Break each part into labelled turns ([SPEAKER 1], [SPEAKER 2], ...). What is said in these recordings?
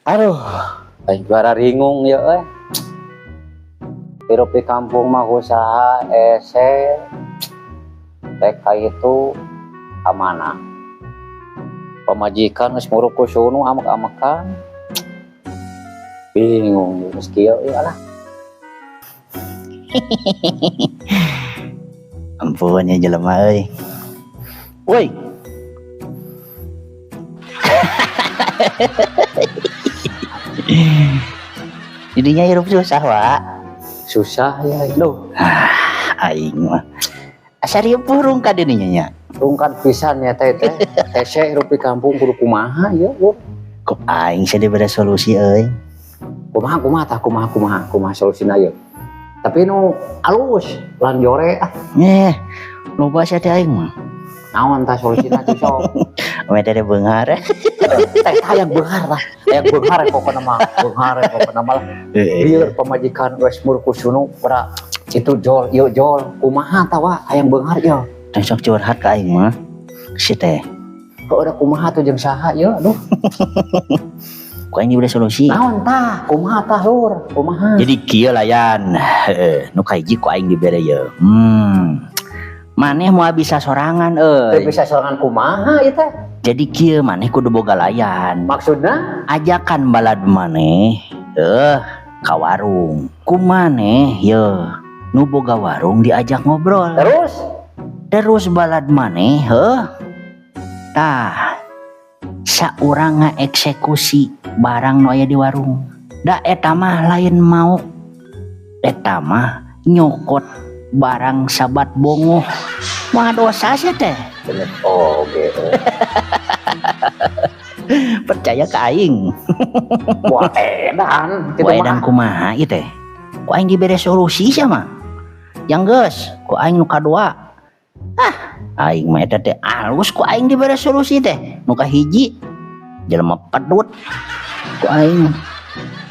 [SPEAKER 1] Aduh, bara ringung ya hirup di kampung mah usaha ese TK itu amanah. Pemajikan geus muruk ku sunu amek-amekan. Bingung geus kieu lah.
[SPEAKER 2] Ampun ya jelema euy. Woi. Jadinya hirup susah, Wak.
[SPEAKER 1] Susah ya itu.
[SPEAKER 2] Aing mah. Asari burung ka dinya nya.
[SPEAKER 1] Rungkan pisan ya teh. Ese hirup di kampung kudu kumaha ya, Bro.
[SPEAKER 2] Kok aing sih dibere solusi euy.
[SPEAKER 1] Kumaha solusina ieu. Tapi nu alus lan jore
[SPEAKER 2] Loba sia teh aing mah.
[SPEAKER 1] Naon tah solusina tuh sok.
[SPEAKER 2] Mete de beungar.
[SPEAKER 1] Teh hayang beungar lah. Hayang beungar pokona mah. Biar pemajikan geus muruk ku sunu pada itu jol, ieu jol. Kumaha tah wa hayang beungar ieu.
[SPEAKER 2] Teh sok curhat ka aing mah. Si teh.
[SPEAKER 1] Kok udah kumaha tuh jeung saha ieu aduh.
[SPEAKER 2] Ku aing dibere solusi.
[SPEAKER 1] Naon tah? Kumaha tah lur? Kumaha?
[SPEAKER 2] Jadi kieu layan. Nu kahiji ku aing dibere ieu. Maneh mau bisa sorangan
[SPEAKER 1] Teu bisa sorangan kumaha ieu teh?
[SPEAKER 2] Jadi kieu maneh kudu boga layan.
[SPEAKER 1] Maksudna
[SPEAKER 2] Ajakan balad maneh ka warung. Ku maneh nu boga warung diajak ngobrol. Terus balad maneh tah saurang ngaeksekusi barang nu aya di warung. Da eta mah lain mau. Eta mah nyokot barang sabat bongo. Mah dosa sih teh.
[SPEAKER 1] Oh gitu.
[SPEAKER 2] Percaya ka aing.
[SPEAKER 1] Wah edan.
[SPEAKER 2] Wah edan kumaha ieu teh? Ku aing dibere solusi sia mah. Yang geus ku aing nu kadua. Aing mah eta teh alus ku aing dibere solusi teh. Nu kahiji jelema pedut. Ku aing.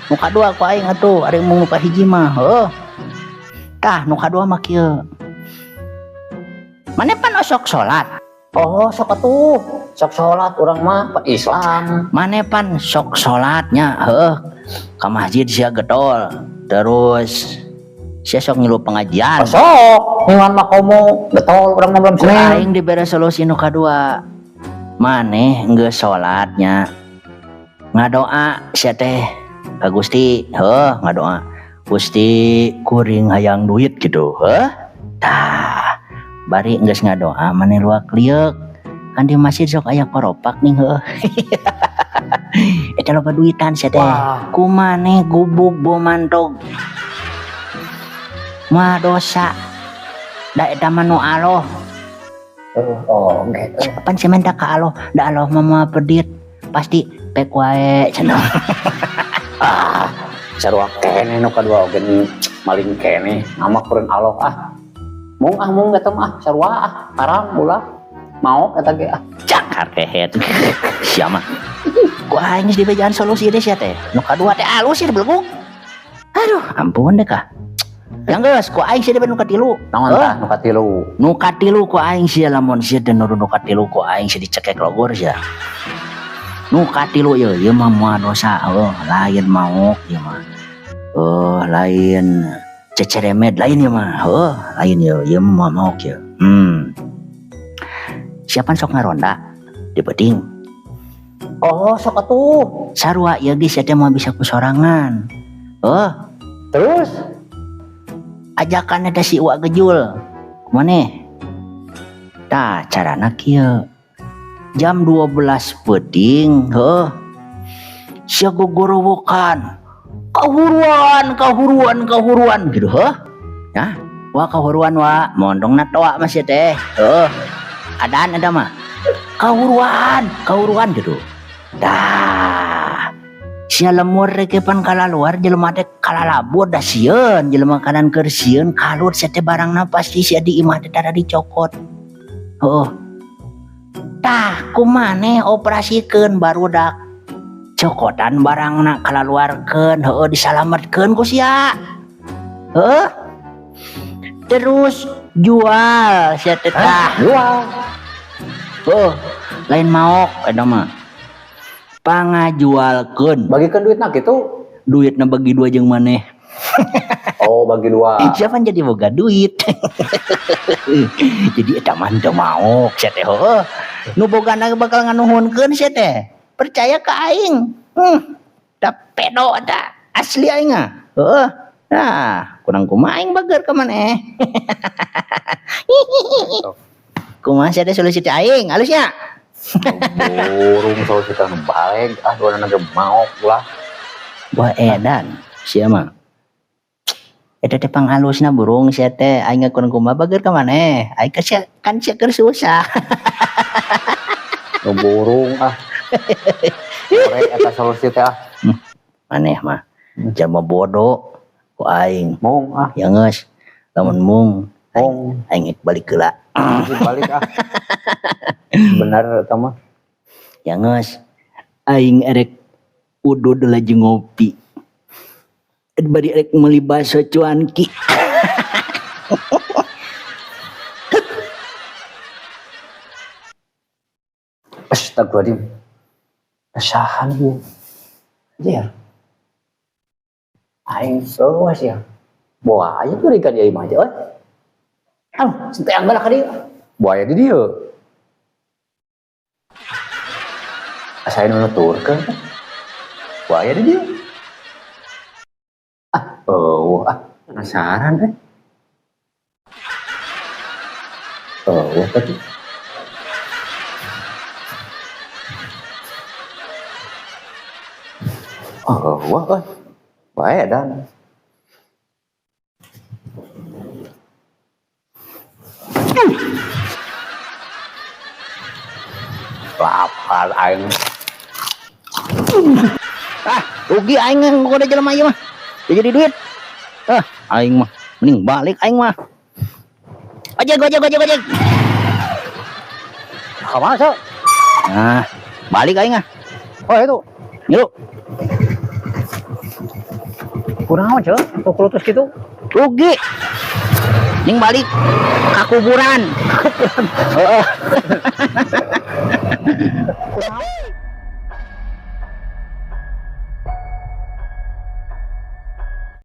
[SPEAKER 2] Nu kadua ku aing atuh ari mung nu kahiji mah. Tah nu kadua mah kieu. Maneh pan sok salat.
[SPEAKER 1] Oh sok atuh. Sok salat urang mah Islam.
[SPEAKER 2] Maneh pan sok salatnya ka masjid sia getol. Terus sia sok ngilu pengajian.
[SPEAKER 1] Sok ngan makomo getol urang mah belum seneng.
[SPEAKER 2] Aing dibere solusi nu kadua. Maneh geus salatnya ngadoa sia teh ka Gusti. Ngadoa. Gusti kuring hayang duit gitu. Tah bari geus ngadoa maneh luak liuk. Kan di masjid sok aya koropak nih eta loba duitan sia teh. Ku maneh gubuk bomantog. Mah dosa. Da eta mah nu aloh.
[SPEAKER 1] Oh gitu.
[SPEAKER 2] Pan sih minta ka aloh, da aloh mah pedit. Pasti pek wae cenah.
[SPEAKER 1] Sarua kene nu kadua oge maling kene ngamak peureun aloh mung eta mah sarua haram ulah mau eta ge
[SPEAKER 2] Cakar kehet. Sia mah. Ku aing geus dibejaan solusi teh sia teh. Nu kadua teh alus sih beluguk. Aduh, ampun deh kah. Yang geus ku aing sih dibere nu katilu.
[SPEAKER 1] Naon tah nu katilu?
[SPEAKER 2] Nu katilu ku aing sia lamun sia teh nu katilu ku aing sih dicekek logor sia. Nu katilu ieu mah moal dosa lain mauk ieu mah. Lain ceceremed lain ieu mah. Lain ieu mah mauk ieu. Siapan sok ngaronda di beding.
[SPEAKER 1] Oh sok atuh.
[SPEAKER 2] Sarua ieu geus teh mah bisa ku sorangan.
[SPEAKER 1] Terus
[SPEAKER 2] ajakan ada si Uwa Gejul. Maneh? Tah carana kieu. Jam 12 beding, sia gogorowokan. Kahuruan gitu, Nah, wah kahuruan wa, mondong na toa mah sia teh. Adaan ada mah. Kahuruan gitu. Dah. Sia lemur rekepan kalaluar jelema teh kalalabur dah sieun, jelema kanan keur sieun kalut sia teh barangna pasti sia di imah teh tada dicokot. Tah kumaneh operasikeun barudak cokotan barangna kalaluarkeun disalametkeun ku sia. Terus jual sia teh tah.
[SPEAKER 1] Jual.
[SPEAKER 2] Lain maok eta mah. Pangajualkeun.
[SPEAKER 1] Bagikan duit nak itu.
[SPEAKER 2] Duitna bagi dua jeung maneh.
[SPEAKER 1] Oh, bagi dua.
[SPEAKER 2] Siapa jadi boga duit. Jadi eta mah teu mau sia teh heueuh. Nu bogana bakal nganuhunkeun sia teh. Percaya ka aing. Da pedo eta. Asli aing ah. Heueuh. Nah, kurang kumaha aing bager ka maneh. Kumaha sia teh solusi teh aing? Halus nya.
[SPEAKER 1] Burung solusi teh balik. Ah, dua nana mau lah.
[SPEAKER 2] Wah edan sia mah. Eta teh panghalusna burung sia teh aing kurang kumaha bager ka maneh. Aing kan sia keur susah.
[SPEAKER 1] Burung ah. Korek eta solusi teh ah.
[SPEAKER 2] Maneh mah jalma bodoh ku aing.
[SPEAKER 1] Mung ah.
[SPEAKER 2] Ya geus. Lamun mung aing balik heula.
[SPEAKER 1] Balik ah. Benar eta mah.
[SPEAKER 2] Ya geus. Aing erek udud lagi ngopi. Bari erek meuli baso cuanki.
[SPEAKER 1] Astagfirullahaladzim. Kesahan bu. Jer. Aing sewas ya. Bawa aja tuh ikan dia imah aja. Anu, sentayang bala ka dieu. Buaya di dieu. Asa anu nuturkeun. Buaya di dieu. Penasaran tadi. Baik dan lapar aing.
[SPEAKER 2] Rugi aing ngoda jelema ieu mah. Jadi duit. Aing mah mending balik aing mah. Ojek.
[SPEAKER 1] Kamana sok?
[SPEAKER 2] Nah, balik aing ah.
[SPEAKER 1] Oh itu.
[SPEAKER 2] Yuk.
[SPEAKER 1] Kurang amat cok, kok kelutus gitu?
[SPEAKER 2] Rugi. Ning balik ka kuburan. Heeh.